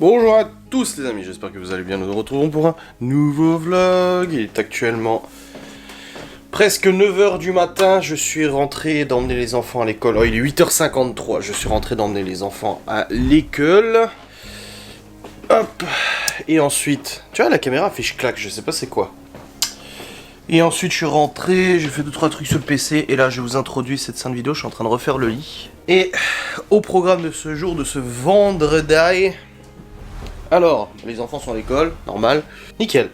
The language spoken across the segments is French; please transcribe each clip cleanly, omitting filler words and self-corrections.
Bonjour à tous les amis, j'espère que vous allez bien, nous nous retrouvons pour un nouveau vlog. Il est actuellement presque 9h du matin, je suis rentré d'emmener les enfants à l'école. Oh, il est 8h53, je suis rentré d'emmener les enfants à l'école. Hop, et ensuite, tu vois la caméra fait claque, je sais pas c'est quoi. Et ensuite je suis rentré, j'ai fait 2-3 trucs sur le PC et là je vous introduis cette sainte vidéo, je suis en train de refaire le lit. Et au programme de ce jour, de ce vendredi... Alors, les enfants sont à l'école, normal, nickel.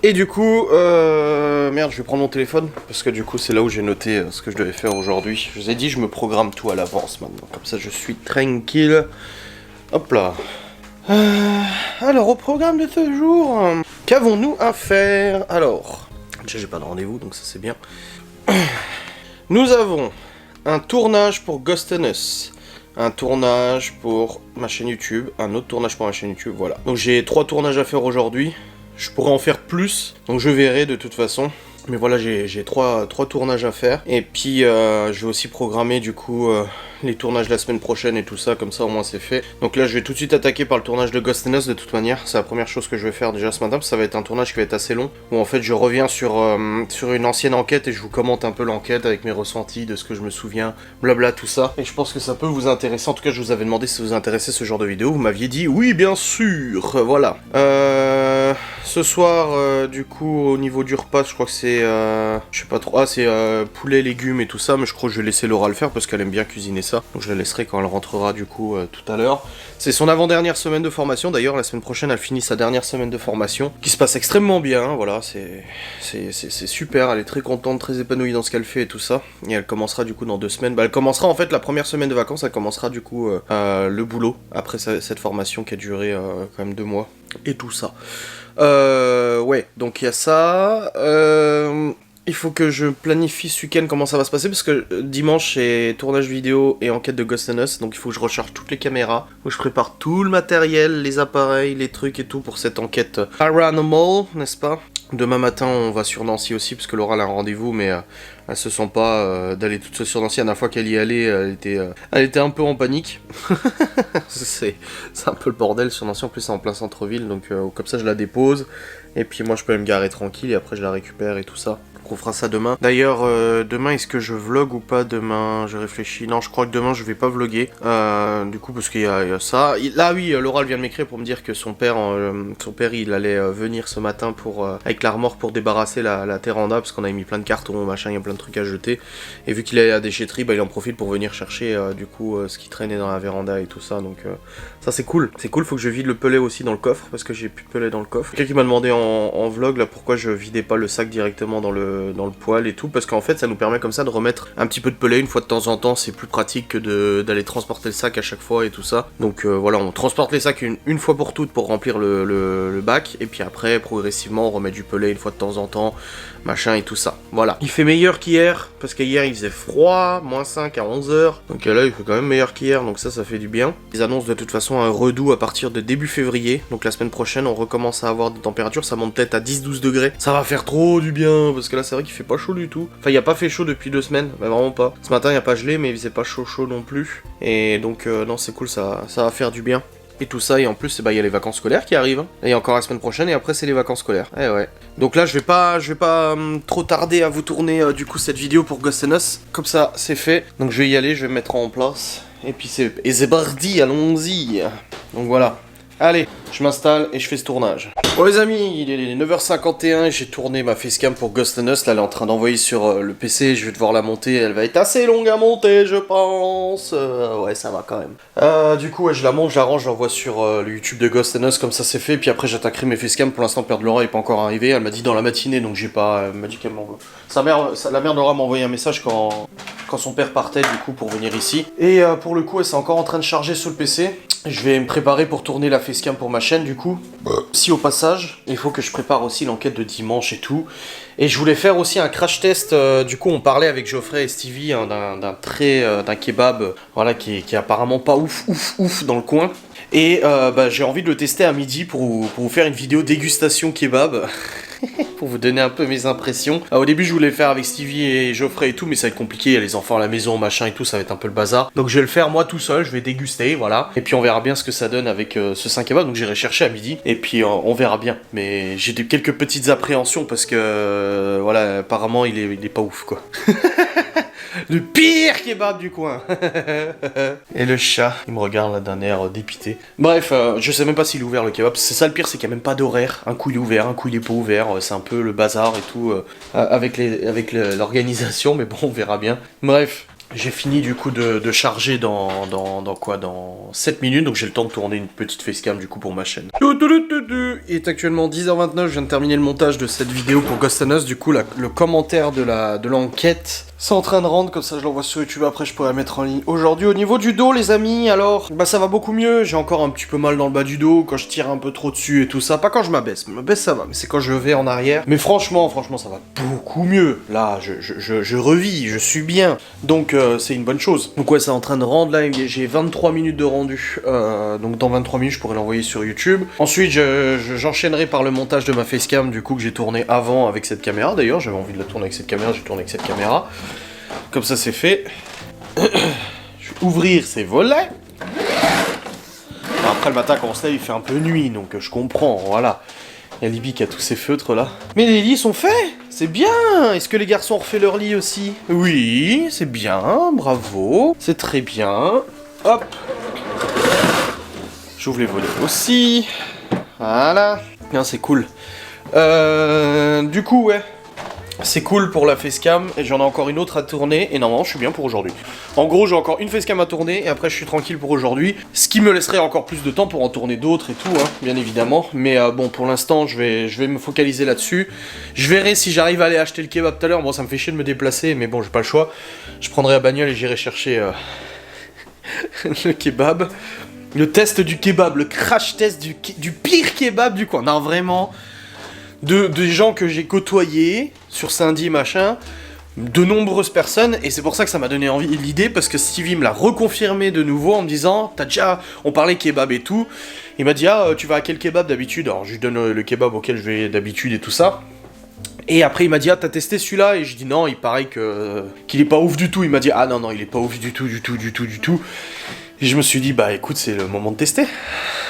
Et du coup, merde, je vais prendre mon téléphone, parce que du coup, c'est là où j'ai noté ce que je devais faire aujourd'hui. Je vous ai dit, je me programme tout à l'avance maintenant, comme ça je suis tranquille. Hop là. Alors, au programme de ce jour, qu'avons-nous à faire? Alors, déjà j'ai pas de rendez-vous, donc ça c'est bien. Nous avons un tournage pour Ghost and Us. Un tournage pour ma chaîne YouTube, un autre tournage pour ma chaîne YouTube, voilà. Donc j'ai 3 tournages à faire aujourd'hui, je pourrais en faire plus, donc je verrai de toute façon. Mais voilà, j'ai 3 tournages à faire. Et puis je vais aussi programmer du coup les tournages la semaine prochaine et tout ça, comme ça au moins c'est fait. Donc là je vais tout de suite attaquer par le tournage de Ghost and Us de toute manière. C'est la première chose que je vais faire déjà ce matin, parce que ça va être un tournage qui va être assez long. Où en fait je reviens sur une ancienne enquête et je vous commente un peu l'enquête avec mes ressentis, de ce que je me souviens, blabla tout ça. Et je pense que ça peut vous intéresser, en tout cas je vous avais demandé si ça vous intéressait ce genre de vidéo. Vous m'aviez dit oui bien sûr, voilà. Ce soir du coup au niveau du repas je crois que c'est... je sais pas trop, c'est poulet, légumes et tout ça, mais je crois que je vais laisser Laura le faire parce qu'elle aime bien cuisiner ça, donc je la laisserai quand elle rentrera du coup tout à l'heure. C'est son avant-dernière semaine de formation, d'ailleurs la semaine prochaine elle finit sa dernière semaine de formation, qui se passe extrêmement bien, voilà, c'est super, elle est très contente, très épanouie dans ce qu'elle fait et tout ça, et elle commencera du coup dans 2 semaines, bah elle commencera en fait la première semaine de vacances, elle commencera du coup le boulot, après cette formation qui a duré quand même 2 mois, et tout ça. Ouais, donc il y a ça. Il faut que je planifie ce week-end comment ça va se passer, parce que dimanche c'est tournage vidéo et enquête de Ghost and Us, donc il faut que je recharge toutes les caméras, où je prépare tout le matériel, les appareils, les trucs et tout pour cette enquête paranormal, n'est-ce pas? Demain matin on va sur Nancy aussi, parce que Laura a un rendez-vous, mais elle se sent pas d'aller toute seule sur Nancy. La dernière fois qu'elle y allait, elle était un peu en panique. c'est un peu le bordel sur Nancy, en plus c'est en plein centre-ville, donc comme ça je la dépose, et puis moi je peux me garer tranquille, et après je la récupère et tout ça. Donc on fera ça demain. D'ailleurs, demain est-ce que je vlog ou pas demain? Je réfléchis. Non, je crois que demain je vais pas vlogger. Du coup, parce qu'il y a ça. Là oui, Laura vient de m'écrire pour me dire que son père il allait venir ce matin pour avec l'armoire pour débarrasser la terranda, parce qu'on avait mis plein de cartons, machin, il y a plein de trucs à jeter. Et vu qu'il est à la déchetterie, bah il en profite pour venir chercher du coup ce qui traînait dans la véranda et tout ça. Donc ça c'est cool. C'est cool, faut que je vide le pelet aussi dans le coffre, parce que j'ai plus de pelet dans le coffre. Quelqu'un qui m'a demandé en vlog là pourquoi je vidais pas le sac directement dans le poêle et tout, parce qu'en fait ça nous permet comme ça de remettre un petit peu de pelet une fois de temps en temps, c'est plus pratique que d'aller transporter le sac à chaque fois et tout ça. Donc voilà, on transporte les sacs une fois pour toutes pour remplir le bac, et puis après progressivement on remet du pelet une fois de temps en temps, machin et tout ça. Voilà. Il fait meilleur qu'hier, parce qu'hier il faisait froid, -5 à 11h, donc là il fait quand même meilleur qu'hier, donc ça fait du bien. Ils annoncent de toute façon un redout à partir de début février, donc la semaine prochaine on recommence à avoir des températures, ça monte peut-être à 10-12 degrés. Ça va faire trop du bien, parce que là c'est vrai qu'il fait pas chaud du tout. Enfin il a pas fait chaud depuis 2 semaines, mais vraiment pas. Ce matin il a pas gelé, mais il faisait pas chaud non plus. Et donc non c'est cool, ça va faire du bien. Et tout ça, et en plus, il y a les vacances scolaires qui arrivent, hein. Et encore la semaine prochaine, et après c'est les vacances scolaires. Eh ouais. Donc là, je vais pas trop tarder à vous tourner du coup cette vidéo pour Ghost and Us. Comme ça, c'est fait. Donc je vais y aller, je vais me mettre en place. Et puis c'est bardi, allons-y. Donc voilà. Allez, je m'installe et je fais ce tournage. Bon les amis, il est 9h51 et j'ai tourné ma facecam pour Ghost and Us. Là elle est en train d'envoyer sur le PC, je vais devoir la monter. Elle va être assez longue à monter je pense. Ouais ça va quand même. Du coup ouais, je la monte, je la range, je l'envoie sur le YouTube de Ghost and Us, comme ça c'est fait. Puis après j'attaquerai mes facecam. Pour l'instant Père de Laura est pas encore arrivé. Elle m'a dit dans la matinée, donc j'ai pas... Elle m'a dit qu'elle m'envoie. La mère de Laura m'a envoyé un message quand son père partait du coup pour venir ici. Et pour le coup elle c'est encore en train de charger sur le PC. Je vais me préparer pour tourner la facecam pour ma chaîne du coup. Si au passage, il faut que je prépare aussi l'enquête de dimanche et tout. Et je voulais faire aussi un crash test, du coup on parlait avec Geoffrey et Stevie hein, d'un kebab voilà, qui est apparemment pas ouf dans le coin. Et j'ai envie de le tester à midi pour vous faire une vidéo dégustation kebab. Pour vous donner un peu mes impressions. Au début je voulais le faire avec Stevie et Geoffrey et tout, mais ça va être compliqué, il y a les enfants à la maison, machin et tout, ça va être un peu le bazar. Donc je vais le faire moi tout seul, je vais déguster, voilà. Et puis on verra bien ce que ça donne avec ce 5 kebab, donc j'irai chercher à midi. Et puis on verra bien. Mais j'ai quelques petites appréhensions parce que voilà, apparemment il est pas ouf quoi. Le pire kebab du coin. Et le chat, il me regarde là d'un air dépité. Bref, je sais même pas s'il est ouvert le kebab. C'est ça le pire, c'est qu'il n'y a même pas d'horaire. Un coup il est ouvert, un coup il est pas ouvert. C'est un peu le bazar et tout avec l'organisation, mais bon, on verra bien. Bref. J'ai fini du coup de charger dans 7 minutes, donc j'ai le temps de tourner une petite facecam du coup pour ma chaîne. Il est actuellement 10h29, je viens de terminer le montage de cette vidéo pour Ghost and Us, du coup le commentaire de l'enquête, c'est en train de rendre, comme ça je l'envoie sur YouTube, après je pourrais la mettre en ligne. Aujourd'hui au niveau du dos les amis, alors, ça va beaucoup mieux, j'ai encore un petit peu mal dans le bas du dos, quand je tire un peu trop dessus et tout ça, pas quand je m'abaisse ça va, mais c'est quand je vais en arrière. Mais franchement ça va beaucoup mieux, là je revis, je suis bien, donc c'est une bonne chose. Donc ouais, c'est en train de rendre, là j'ai 23 minutes de rendu, donc dans 23 minutes je pourrais l'envoyer sur YouTube. Ensuite j'enchaînerai par le montage de ma facecam du coup que j'ai tourné avant avec cette caméra, d'ailleurs j'avais envie de la tourner avec cette caméra, j'ai tourné avec cette caméra. Comme ça c'est fait. Je vais ouvrir ces volets. Après le matin quand on se lève il fait un peu nuit, donc je comprends, voilà. Il y a Libby qui a tous ses feutres là. Mais les lits sont faits, c'est bien. Est-ce que les garçons ont refait leur lit aussi? Oui, c'est bien, bravo. C'est très bien. Hop. J'ouvre les volets aussi. Voilà. Bien, c'est cool. Du coup, ouais. C'est cool pour la facecam, et j'en ai encore une autre à tourner, et normalement je suis bien pour aujourd'hui. En gros j'ai encore une facecam à tourner, et après je suis tranquille pour aujourd'hui, ce qui me laisserait encore plus de temps pour en tourner d'autres et tout, hein, bien évidemment. Mais bon, pour l'instant je vais me focaliser là-dessus. Je verrai si j'arrive à aller acheter le kebab tout à l'heure, bon ça me fait chier de me déplacer, mais bon j'ai pas le choix. Je prendrai la bagnole et j'irai chercher le kebab. Le test du kebab, le crash test du pire kebab du coin. Non vraiment... Des gens que j'ai côtoyés sur Saint-Dié machin, de nombreuses personnes, et c'est pour ça que ça m'a donné envie l'idée, parce que Stevie me l'a reconfirmé de nouveau en me disant, on parlait kebab et tout, il m'a dit tu vas à quel kebab d'habitude, alors je lui donne le kebab auquel je vais d'habitude et tout ça, et après il m'a dit t'as testé celui-là, et je dis non, il paraît qu'il est pas ouf du tout, il m'a dit non il est pas ouf du tout, et je me suis dit écoute c'est le moment de tester,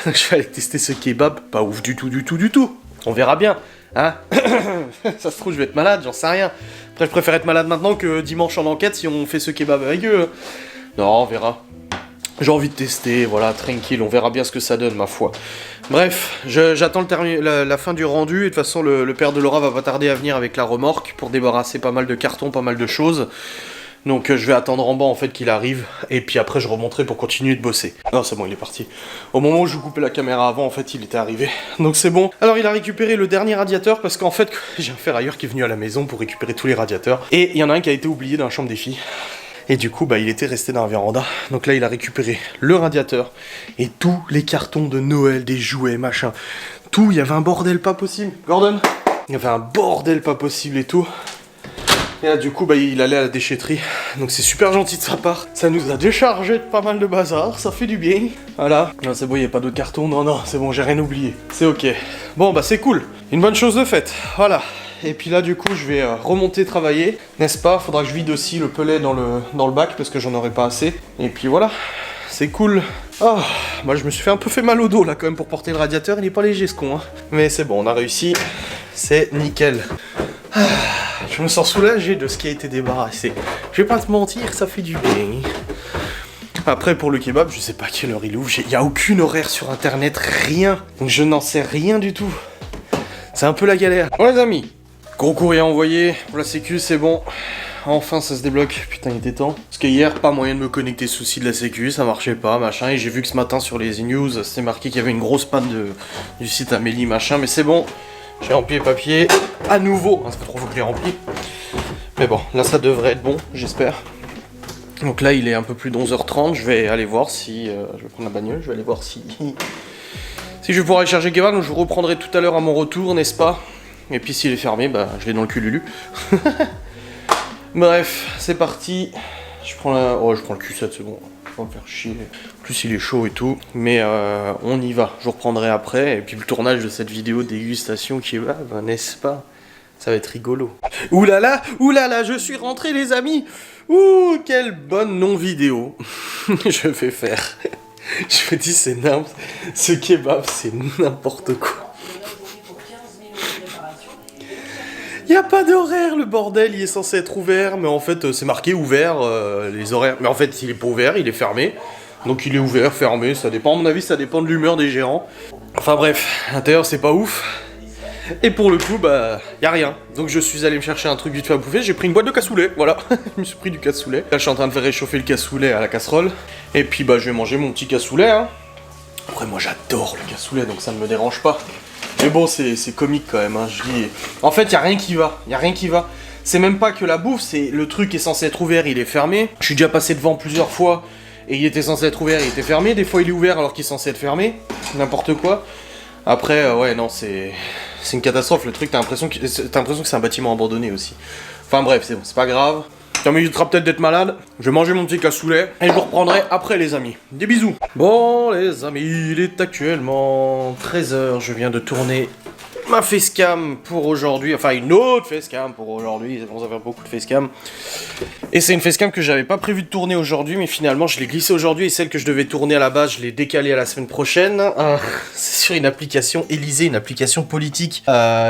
donc je vais aller tester ce kebab, pas ouf du tout, on verra bien. Hein. Ça se trouve je vais être malade, j'en sais rien. Après je préfère être malade maintenant que dimanche en enquête si on fait ce kebab avec eux. Non, on verra. J'ai envie de tester, voilà, tranquille, on verra bien ce que ça donne ma foi. Bref, j'attends la fin du rendu, et de toute façon le père de Laura va pas tarder à venir avec la remorque pour débarrasser pas mal de cartons, pas mal de choses. Donc je vais attendre en bas en fait qu'il arrive, et puis après je remonterai pour continuer de bosser. Non c'est bon, il est parti. Au moment où je coupais la caméra avant, en fait il était arrivé. Donc c'est bon. Alors il a récupéré le dernier radiateur, parce qu'en fait j'ai un ferrailleur qui est venu à la maison pour récupérer tous les radiateurs. Et il y en a un qui a été oublié dans la chambre des filles. Et du coup il était resté dans la véranda. Donc là il a récupéré le radiateur et tous les cartons de Noël, des jouets, machin. Tout, il y avait un bordel pas possible. Gordon, il y avait un bordel pas possible et tout. Et là du coup il allait à la déchetterie, donc c'est super gentil de sa part. Ça nous a déchargé de pas mal de bazar, ça fait du bien. Voilà, non c'est bon, il n'y a pas d'autres cartons, non c'est bon, j'ai rien oublié, c'est ok. Bon c'est cool, une bonne chose de faite, voilà. Et puis là du coup je vais remonter travailler, n'est-ce pas? Faudra que je vide aussi le pelet dans le bac parce que j'en aurai pas assez. Et puis voilà, c'est cool. Oh, moi je me suis fait mal au dos là quand même pour porter le radiateur, il est pas léger ce con hein. Mais c'est bon, on a réussi, c'est nickel. Je me sens soulagé de ce qui a été débarrassé. Je vais pas te mentir, ça fait du bien. Après pour le kebab, je sais pas à quelle heure il ouvre, il y a aucune horaire sur internet, rien. Donc je n'en sais rien du tout. C'est un peu la galère. Bon les amis, gros courrier envoyé, pour la sécu c'est bon. Enfin ça se débloque, putain il était temps. Parce que hier, pas moyen de me connecter souci de la sécu, ça marchait pas, machin. Et j'ai vu que ce matin sur les news, c'était marqué qu'il y avait une grosse panne du site Amélie, machin. Mais c'est bon, j'ai rempli les papiers à nouveau. Ça fait 3 fois que je l'ai rempli. Mais bon, là ça devrait être bon, j'espère. Donc là il est un peu plus de 11h30, je vais aller voir si... je vais prendre la bagnole, je vais aller voir si... si je vais pouvoir aller charger Kebab, donc je vous reprendrai tout à l'heure à mon retour, n'est-ce pas? Et puis s'il est fermé, je l'ai dans le cululu. Bref, c'est parti. Je prends le Q7, c'est bon. pas me faire chier. En plus il est chaud et tout, mais on y va, je vous reprendrai après, et puis le tournage de cette vidéo dégustation qui va, n'est-ce pas? Ça va être rigolo. Ouh là là, je suis rentré les amis. Ouh, quelle bonne non-vidéo je vais faire. Je me dis c'est n'importe... Ce kebab c'est n'importe quoi. Y a pas d'horaire, le bordel, il est censé être ouvert, mais en fait c'est marqué ouvert, les horaires. Mais en fait il est pas ouvert, il est fermé. Donc il est ouvert, fermé, ça dépend, à mon avis ça dépend de l'humeur des gérants. Enfin bref, à l'intérieur c'est pas ouf. Et pour le coup, bah, y a rien. Donc je suis allé me chercher un truc vite fait à bouffer, j'ai pris une boîte de cassoulet, voilà. Je me suis pris du cassoulet. Là je suis en train de faire réchauffer le cassoulet à la casserole. Et puis bah je vais manger mon petit cassoulet, hein. Après moi j'adore le cassoulet, donc ça ne me dérange pas. Mais bon, c'est comique quand même, hein, je dis... En fait, y a rien qui va, C'est même pas que la bouffe, c'est le truc est censé être ouvert, il est fermé. Je suis déjà passé devant plusieurs fois, et il était censé être ouvert, il était fermé. Des fois, il est ouvert alors qu'il est censé être fermé. N'importe quoi. Après, ouais, non, c'est une catastrophe, le truc, t'as l'impression que c'est un bâtiment abandonné aussi. Enfin bref, c'est bon, c'est pas grave. Ça m'évitera peut-être d'être malade. Je vais manger mon petit cassoulet et je vous reprendrai après les amis. Des bisous. Bon les amis, il est actuellement 13 h. Je viens de tourner ma facecam pour aujourd'hui. Enfin une autre facecam pour aujourd'hui. Ça commence à faire beaucoup de facecam. Et c'est une facecam que j'avais pas prévu de tourner aujourd'hui. Mais finalement je l'ai glissée aujourd'hui. Et celle que je devais tourner à la base, je l'ai décalée à la semaine prochaine. C'est sur une application Élysée, une application politique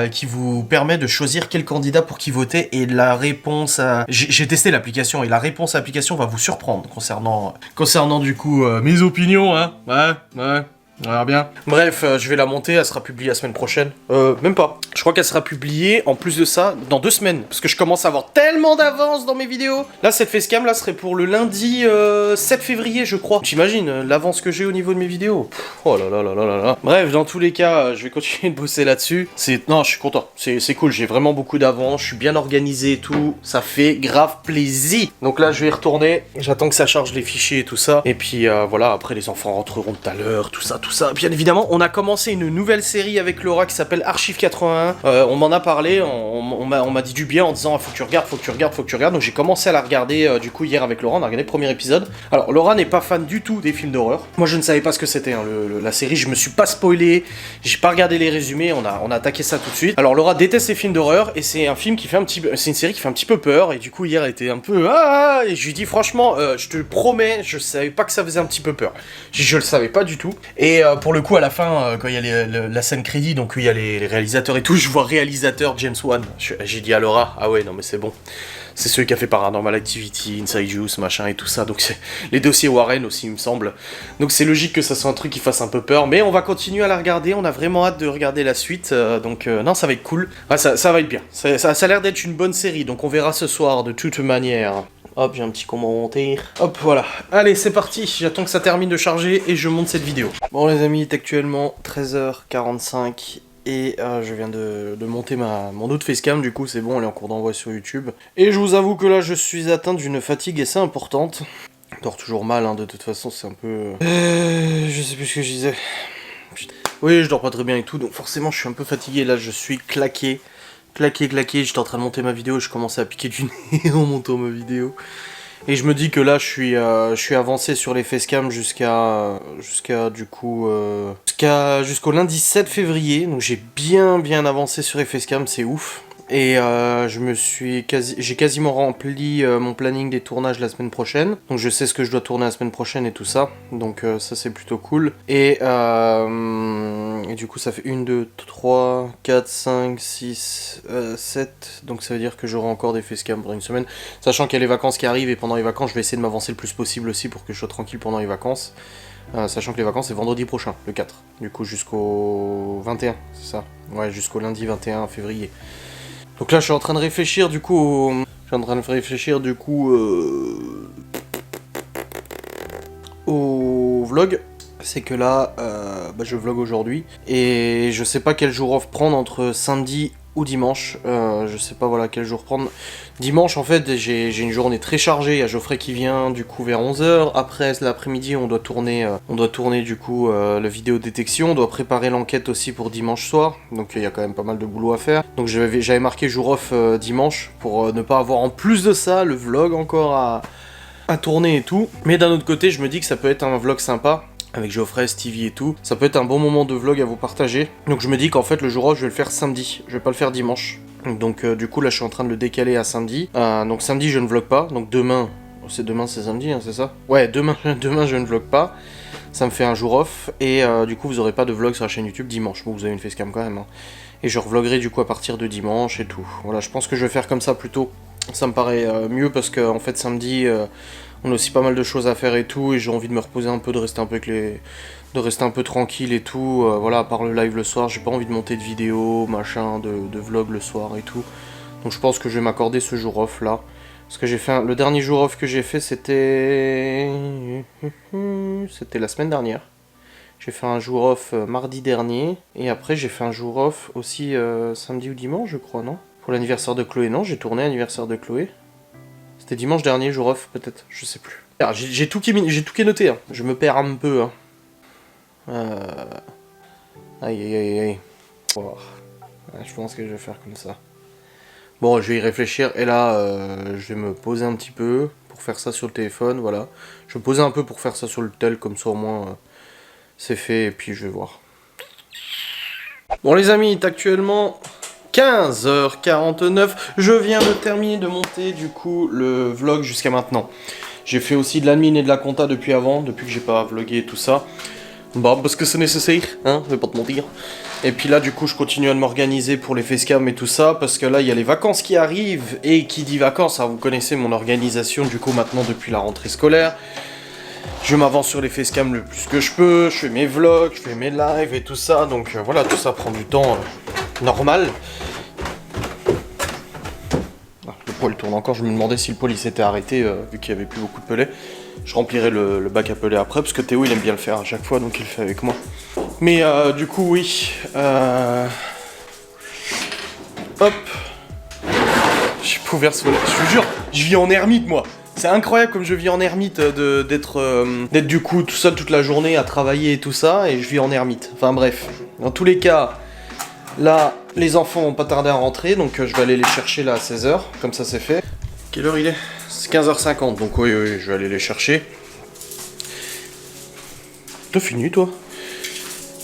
qui vous permet de choisir quel candidat pour qui voter. Et la réponse à... J'ai testé l'application et la réponse à l'application va vous surprendre concernant du coup mes opinions, hein. Ouais. On verra bien. Bref, je vais la monter, elle sera publiée la semaine prochaine. Même pas. Je crois qu'elle sera publiée, en plus de ça, dans 2 semaines. Parce que je commence à avoir tellement d'avance dans mes vidéos. Là, cette facecam, là, serait pour le lundi 7 février, je crois. J'imagine l'avance que j'ai au niveau de mes vidéos. Pff, oh là là là là là là. Bref, dans tous les cas, je vais continuer de bosser là-dessus. Non, je suis content. C'est cool, j'ai vraiment beaucoup d'avance. Je suis bien organisé et tout. Ça fait grave plaisir. Donc là, je vais y retourner. J'attends que ça charge les fichiers et tout ça. Et puis, voilà, après, les enfants rentreront tout à l'heure, tout ça. Bien évidemment, on a commencé une nouvelle série avec Laura qui s'appelle Archive 81. On m'en a parlé, on m'a dit du bien en disant faut que tu regardes. Donc j'ai commencé à la regarder du coup hier avec Laura, on a regardé le premier épisode. Alors Laura n'est pas fan du tout des films d'horreur. Moi je ne savais pas ce que c'était, hein, la série, je me suis pas spoilé, j'ai pas regardé les résumés, on a attaqué ça tout de suite. Alors Laura déteste les films d'horreur et c'est un film qui fait c'est une série qui fait un petit peu peur et du coup hier elle était un peu et je lui dis franchement, je te promets, je savais pas que ça faisait un petit peu peur. Je le savais pas du tout. Et pour le coup, à la fin, quand il y a la scène crédit, donc où il y a les réalisateurs et tout, je vois réalisateur James Wan. J'ai dit à Laura, ah ouais, non mais c'est bon. C'est celui qui a fait Paranormal Activity, Inside Juice, machin et tout ça. Donc c'est les dossiers Warren aussi, il me semble. Donc c'est logique que ça soit un truc qui fasse un peu peur. Mais on va continuer à la regarder. On a vraiment hâte de regarder la suite. Non, ça va être cool. Ouais, ça va être bien. Ça a l'air d'être une bonne série. Donc on verra ce soir de toute manière. Hop, j'ai un petit commentaire. Hop, voilà. Allez, c'est parti. J'attends que ça termine de charger et je monte cette vidéo. Bon, les amis, il est actuellement 13 h 45 et je viens de monter mon autre facecam. Du coup, c'est bon, elle est en cours d'envoi sur YouTube. Et je vous avoue que là, je suis atteint d'une fatigue assez importante. Je dors toujours mal, hein, de toute façon, c'est un peu... je sais plus ce que je disais. Putain. Oui, je dors pas très bien et tout, donc forcément, je suis un peu fatigué. Là, je suis claqué. J'étais en train de monter ma vidéo, je commençais à piquer du nez en montant ma vidéo. Et je me dis que là je suis avancé sur les facecam jusqu'au lundi 7 février. Donc j'ai bien avancé sur les facecam, c'est ouf. Et j'ai quasiment rempli mon planning des tournages la semaine prochaine. Donc je sais ce que je dois tourner la semaine prochaine et tout ça. Donc ça c'est plutôt cool. Et du coup ça fait 1, 2, 3, 4, 5, 6, 7. Donc ça veut dire que j'aurai encore des facecam pendant une semaine. Sachant qu'il y a les vacances qui arrivent et pendant les vacances je vais essayer de m'avancer le plus possible aussi pour que je sois tranquille pendant les vacances. Sachant que les vacances c'est vendredi prochain, le 4. Du coup jusqu'au 21, c'est ça? Ouais, jusqu'au lundi 21 février. Donc là je suis en train de réfléchir du coup au vlog. C'est que là je vlog aujourd'hui et je sais pas quel jour off prendre entre samedi ou dimanche. Je sais pas voilà quel jour prendre. Dimanche en fait j'ai une journée très chargée, il y a Geoffrey qui vient du coup vers 11 h. Après l'après-midi on doit tourner du coup la vidéo détection, on doit préparer l'enquête aussi pour dimanche soir. Donc il y a quand même pas mal de boulot à faire. Donc j'avais marqué jour off dimanche pour ne pas avoir en plus de ça le vlog encore à à tourner et tout. Mais d'un autre côté, je me dis que ça peut être un vlog sympa. Avec Geoffrey, Stevie et tout. Ça peut être un bon moment de vlog à vous partager. Donc je me dis qu'en fait le jour off je vais le faire samedi. Je vais pas le faire dimanche. Donc du coup là je suis en train de le décaler à samedi. Donc samedi je ne vlog pas. Donc demain, c'est samedi hein, c'est ça? Ouais, demain je ne vlog pas. Ça me fait un jour off. Et du coup vous aurez pas de vlog sur la chaîne YouTube dimanche. Bon vous avez une facecam quand même hein. Et je revloguerai du coup à partir de dimanche et tout. Voilà, je pense que je vais faire comme ça plutôt. Ça me paraît mieux parce que en fait samedi on a aussi pas mal de choses à faire et tout, et j'ai envie de me reposer un peu, de rester un peu de rester un peu tranquille et tout. Voilà, à part le live le soir, j'ai pas envie de monter de vidéos, machin, de vlog le soir et tout. Donc je pense que je vais m'accorder ce jour off là. Parce que j'ai fait le dernier jour off que j'ai fait c'était la semaine dernière. J'ai fait un jour off mardi dernier, et après j'ai fait un jour off aussi samedi ou dimanche je crois, non? Pour l'anniversaire de Chloé, non? J'ai tourné l'anniversaire de Chloé. C'était dimanche dernier, jour off, peut-être, je sais plus. Alors, j'ai tout qui est noté, hein. Je me perds un peu. Hein. Aïe aïe aïe aïe. Oh. Ouais, je pense que je vais faire comme ça. Bon, je vais y réfléchir, et là, je vais me poser un petit peu pour faire ça sur le téléphone, voilà. Je vais me poser un peu pour faire ça sur le tel, comme ça au moins c'est fait, et puis je vais voir. Bon les amis, il est actuellement 15h49, je viens de terminer de monter du coup le vlog jusqu'à maintenant. J'ai fait aussi de l'admin et de la compta depuis avant, depuis que j'ai pas vlogué et tout ça. Bah parce que c'est nécessaire, hein, je vais pas te mentir. Et puis là du coup je continue à m'organiser pour les facecam et tout ça, parce que là il y a les vacances qui arrivent, et qui dit vacances, hein, vous connaissez mon organisation du coup maintenant depuis la rentrée scolaire. Je m'avance sur les facecam le plus que je peux, je fais mes vlogs, je fais mes lives et tout ça, donc voilà, tout ça prend du temps normal. Le poêle tourne encore, je me demandais si le poêle il s'était arrêté vu qu'il n'y avait plus beaucoup de pelets. Je remplirai le bac à pelets après, parce que Théo il aime bien le faire à chaque fois, donc il le fait avec moi. Mais du coup oui, hop, j'ai pas ouvert ce volet, je vous jure, je vis en ermite moi. C'est incroyable comme je vis en ermite d'être du coup tout seul toute la journée à travailler et tout ça, et je vis en ermite. Enfin bref, dans tous les cas, là les enfants vont pas tarder à rentrer, donc je vais aller les chercher là à 16h, comme ça c'est fait. Quelle heure il est? C'est 15h50, donc oui, je vais aller les chercher. T'as fini toi?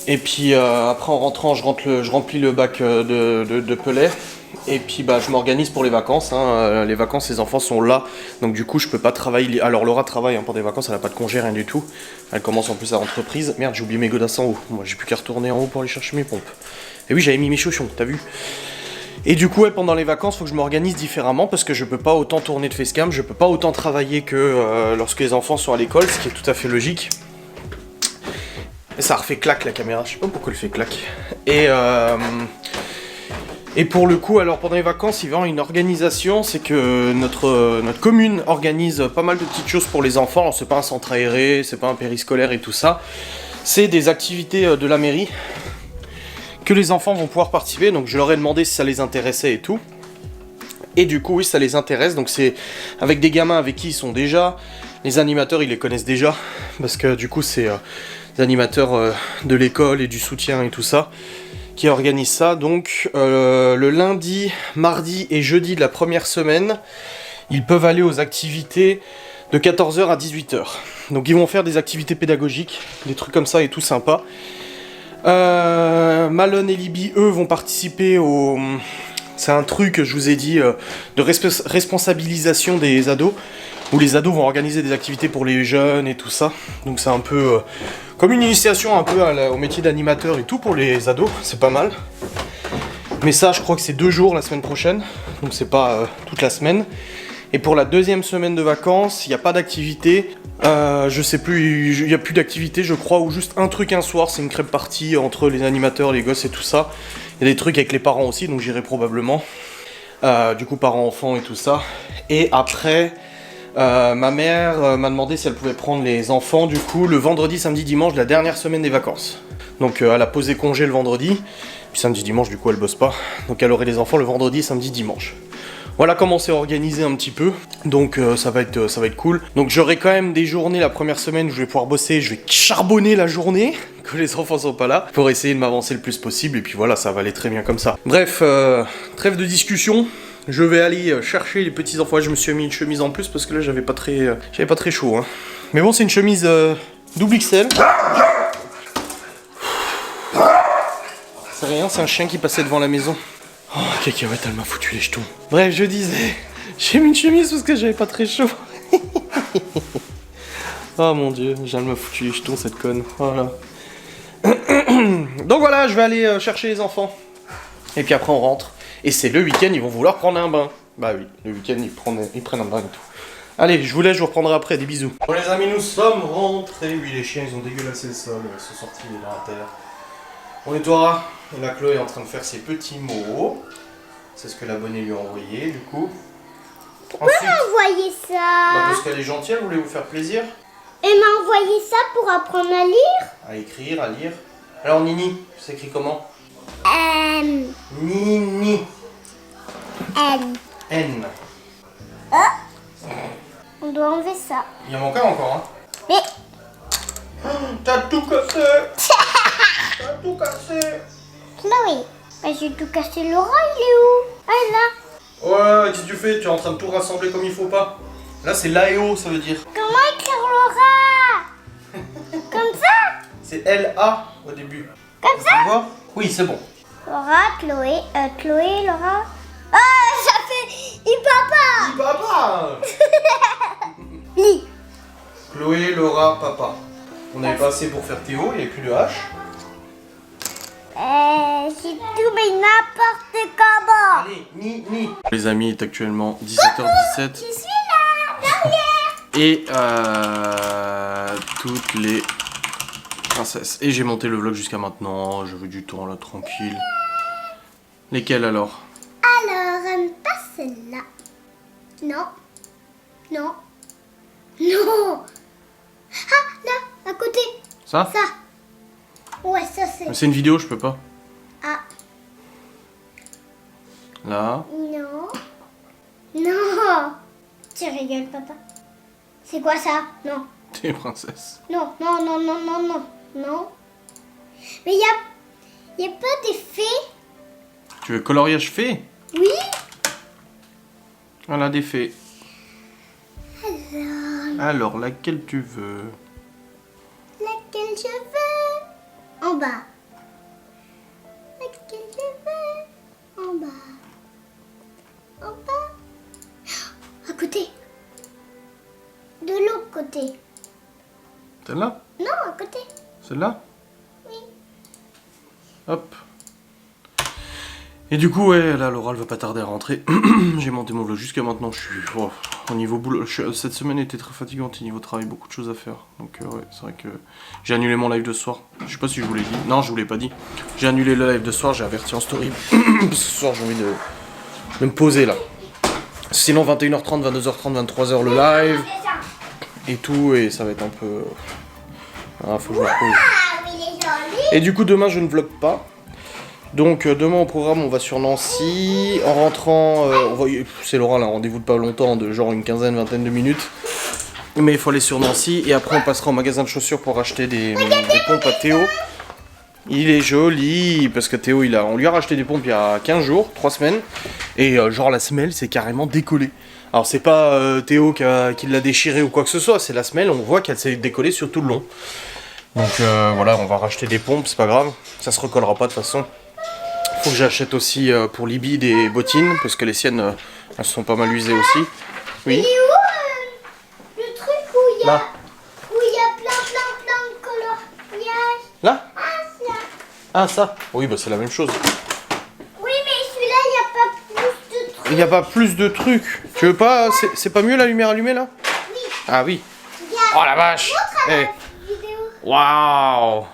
Et puis après en rentrant, je remplis le bac de pelets. Et puis bah je m'organise pour les vacances, hein. Les vacances, les enfants sont là, donc du coup je peux pas travailler. Alors Laura travaille hein, pour des vacances, elle a pas de congé, rien du tout. Elle commence en plus à l'entreprise. Merde, j'ai oublié mes godasses en haut. Moi j'ai plus qu'à retourner en haut pour aller chercher mes pompes. Et oui, j'avais mis mes chaussons, t'as vu? Et du coup ouais, pendant les vacances, faut que je m'organise différemment, parce que je peux pas autant tourner de facecam, je peux pas autant travailler que lorsque les enfants sont à l'école, ce qui est tout à fait logique. Et ça refait clac la caméra, je sais pas pourquoi elle fait clac. Et pour le coup, alors pendant les vacances, il va y avoir une organisation, c'est que notre commune organise pas mal de petites choses pour les enfants. Alors c'est pas un centre aéré, c'est pas un périscolaire et tout ça. C'est des activités de la mairie que les enfants vont pouvoir participer. Donc je leur ai demandé si ça les intéressait et tout. Et du coup, oui, ça les intéresse. Donc c'est avec des gamins avec qui ils sont déjà. Les animateurs, ils les connaissent déjà. Parce que du coup, c'est des animateurs de l'école et du soutien et tout ça qui organise ça. Donc le lundi, mardi et jeudi de la première semaine, ils peuvent aller aux activités de 14h à 18h. Donc ils vont faire des activités pédagogiques, des trucs comme ça et tout sympa. Malone et Libby, eux, vont participer au... C'est un truc, je vous ai dit, de responsabilisation des ados, où les ados vont organiser des activités pour les jeunes et tout ça. Donc c'est un peu comme une initiation un peu au métier d'animateur et tout pour les ados, c'est pas mal. Mais ça, je crois que c'est 2 jours la semaine prochaine, donc c'est pas toute la semaine. Et pour la deuxième semaine de vacances, il n'y a pas d'activité. Je sais plus, il n'y a plus d'activité, je crois, ou juste un truc un soir, c'est une crêpe party entre les animateurs, les gosses et tout ça. Il y a des trucs avec les parents aussi, donc j'irai probablement. Du coup, parents-enfants et tout ça. Et après, ma mère m'a demandé si elle pouvait prendre les enfants, du coup, le vendredi, samedi, dimanche de la dernière semaine des vacances. Donc elle a posé congé le vendredi, puis samedi, dimanche, du coup, elle bosse pas. Donc elle aurait les enfants le vendredi, samedi, dimanche. Voilà comment c'est organisé un petit peu, donc ça va être cool. Donc j'aurai quand même des journées la première semaine où je vais pouvoir bosser, je vais charbonner la journée, que les enfants sont pas là, pour essayer de m'avancer le plus possible, et puis voilà, ça va aller très bien comme ça. Bref, trêve de discussion, Je vais aller chercher les petits enfants. Je me suis mis une chemise en plus parce que là j'avais pas très chaud. Hein. Mais bon, c'est une chemise double XL. C'est rien, c'est un chien qui passait devant la maison. Oh, cacahuète, elle m'a foutu les jetons. Bref, je disais, j'ai mis une chemise parce que j'avais pas très chaud. Oh mon dieu, elle m'a foutu les jetons cette conne. Voilà. Donc voilà, je vais aller chercher les enfants. Et puis après on rentre. Et c'est le week-end, ils vont vouloir prendre un bain. Bah oui, le week-end ils prennent un bain et tout. Allez, je vous laisse, je vous reprendrai après, des bisous. Bon les amis, nous sommes rentrés. Oui, les chiens, ils ont dégueulassé le sol, ils sont sortis dans la terre. On nettoiera. Et là, Chloé est en train de faire ses petits mots. C'est ce que l'abonné lui a envoyé, du coup. Pourquoi elle m'a envoyé ça? Bah parce qu'elle est gentille, elle voulait vous faire plaisir. Elle m'a envoyé ça pour apprendre à lire. À écrire, à lire. Alors, Nini, c'est écrit comment? Nini. N. N. On doit enlever ça. Il y en manque un encore, hein. Mais... T'as tout cassé. T'as tout cassé. Chloé, bah, j'ai tout cassé. Laura, il est où? Ah, il est là. Ouais, qu'est-ce que tu fais? Tu es en train de tout rassembler comme il faut pas. Là, c'est l'AEO, ça veut dire. Comment écrire Laura? Comme ça? C'est L-A au début. Comme ça? Tu vois? Oui, c'est bon. Laura, Chloé, Laura. Ah, ça fait... Il papa. Papa. Lis. Chloé, Laura, papa. On n'avait pas assez pour faire Théo, il n'y avait plus de H. J'ai tout mais n'importe comment. Allez, ni. Les amis, il est actuellement 17h17. Je suis là, derrière. Et toutes les princesses. Et j'ai monté le vlog jusqu'à maintenant. Je veux du temps là, tranquille. Lesquelles alors? Alors, pas celle-là. Non. Non. Non. Ah, là, à côté. Ça? Ça. Ouais, ça c'est... Mais c'est une vidéo, je peux pas. Ah, Là. non. Non. Tu rigoles, papa. C'est quoi ça? Non. Des princesses. Non. Non. Mais y a pas des fées? Tu veux coloriage fée? Oui. Voilà, des fées. Alors, Alors, laquelle tu veux? laquelle je veux? En bas. Laquelle je veux? En bas. En bas. À côté. De l'autre côté. Celle-là? Non, à côté. Celle-là? Oui. Hop. Et du coup, ouais, là, Laura, elle va pas tarder à rentrer. J'ai monté mon vlog jusqu'à maintenant. Je suis au niveau boulot. Cette semaine était très fatigante. Niveau travail, beaucoup de choses à faire. Donc, ouais, c'est vrai que j'ai annulé mon live de ce soir. Je sais pas si je vous l'ai dit. Non, je vous l'ai pas dit. J'ai annulé le live de ce soir. J'ai averti en story. Ce soir, j'ai envie de me poser là. Sinon, 21h30, 22h30, 23h le live. Et tout. Et ça va être un peu. Ah, faut que je me repose. Ah, mais il est joli. Et du coup, demain, je ne vlog pas. Donc demain au programme on va sur Nancy, en rentrant, c'est Laura là, un rendez-vous de pas longtemps, de genre une quinzaine, vingtaine de minutes. Mais il faut aller sur Nancy et après on passera au magasin de chaussures pour acheter des pompes à Théo. Il est joli parce que Théo on lui a racheté des pompes il y a 15 jours, 3 semaines. Et genre la semelle c'est carrément décollé. Alors c'est pas Théo qui l'a déchiré ou quoi que ce soit, c'est la semelle, on voit qu'elle s'est décollée sur tout le long. Donc voilà, on va racheter des pompes, c'est pas grave, ça se recollera pas de toute façon. Faut que j'achète aussi pour Libye des bottines, parce que les siennes, elles sont pas mal usées aussi. Oui. Il est où le truc où il y a... Là. Où il y a plein de coloriages? Là? Ah, ça. Ah, ça? Oui, bah c'est la même chose. Oui, mais celui-là, il n'y a pas plus de trucs. Il n'y a pas plus de trucs. Tu veux pas... C'est pas mieux la lumière allumée, là? Oui. Ah oui. Regarde. Oh la vache. Montre à Eh. la vidéo. Waouh.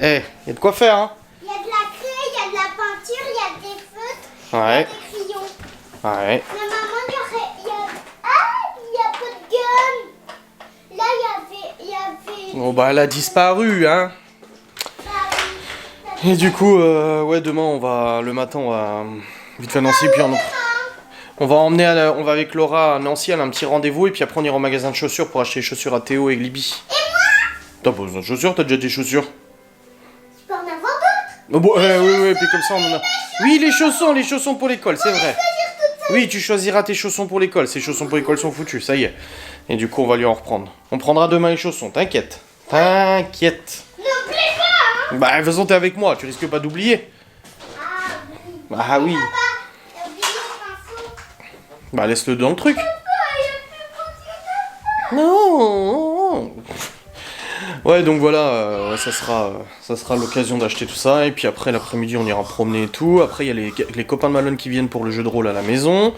Eh, y a de quoi faire, hein? Il y a de la craie, il y a de la peinture, il y a des feutres, Ouais. des crayons. Ouais. Mais maman, il y a pas de gomme. Là, il y avait... Bon, bah elle a disparu, hein? Et du coup, ouais, demain, le matin, on va vite fait à Nancy, puis on va on va avec Laura à Nancy, elle a un petit rendez-vous, et puis après on ira au magasin de chaussures pour acheter les chaussures à Théo et Libby. Et moi? T'as pas besoin de chaussures, t'as déjà des chaussures. Tu peux en avoir d'autres? Oh, bon, oui, puis comme ça on en a. Oui, les chaussons pour l'école, c'est vrai. Choisir toute Oui, tu choisiras tes chaussons pour l'école. Ces chaussons pour l'école sont foutus, ça y est. Et du coup, on va lui en reprendre. On prendra demain les chaussons, t'inquiète. T'inquiète. N'oublie pas, hein. Bah, de toute façon, t'es avec moi, tu risques pas d'oublier. Ah oui. Bah oui. Papa, t'as oublié le pinceau. Bah, laisse-le dans le truc. Papa, il y a plus Non. Ouais, donc voilà, ça sera l'occasion d'acheter tout ça. Et puis après, l'après-midi, on ira promener et tout. Après, il y a les copains de Malone qui viennent pour le jeu de rôle à la maison.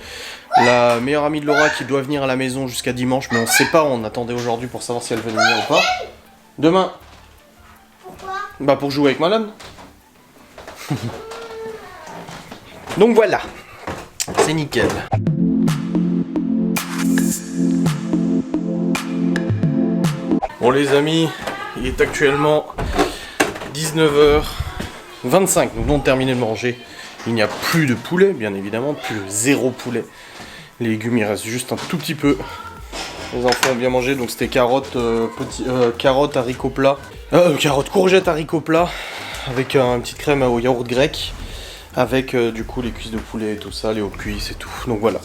La meilleure amie de Laura qui doit venir à la maison jusqu'à dimanche, mais on sait pas, on attendait aujourd'hui pour savoir si elle venait venir ou pas. Demain, Pourquoi? bah pour jouer avec Malone. Donc voilà, c'est nickel. Bon les amis, il est actuellement 19h25, nous venons de terminer de manger. Il n'y a plus de poulet, bien évidemment, plus de zéro poulet. Les légumes, il reste juste un tout petit peu. Les enfants ont bien mangé, donc c'était carottes, carottes, haricots plats. Carottes, courgettes, haricots plats, avec une petite crème au yaourt grec. Avec du coup les cuisses de poulet et tout ça, les hautes cuisses et tout. Donc voilà.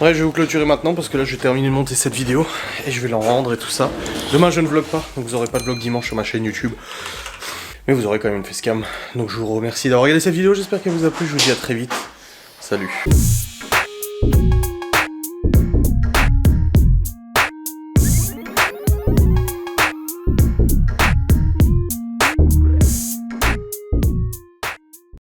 Ouais, je vais vous clôturer maintenant parce que là je vais terminer de monter cette vidéo et je vais l'en rendre et tout ça. Demain je ne vlog pas, donc vous aurez pas de vlog dimanche sur ma chaîne YouTube. Mais vous aurez quand même une facecam. Donc je vous remercie d'avoir regardé cette vidéo, j'espère qu'elle vous a plu, je vous dis à très vite. Salut.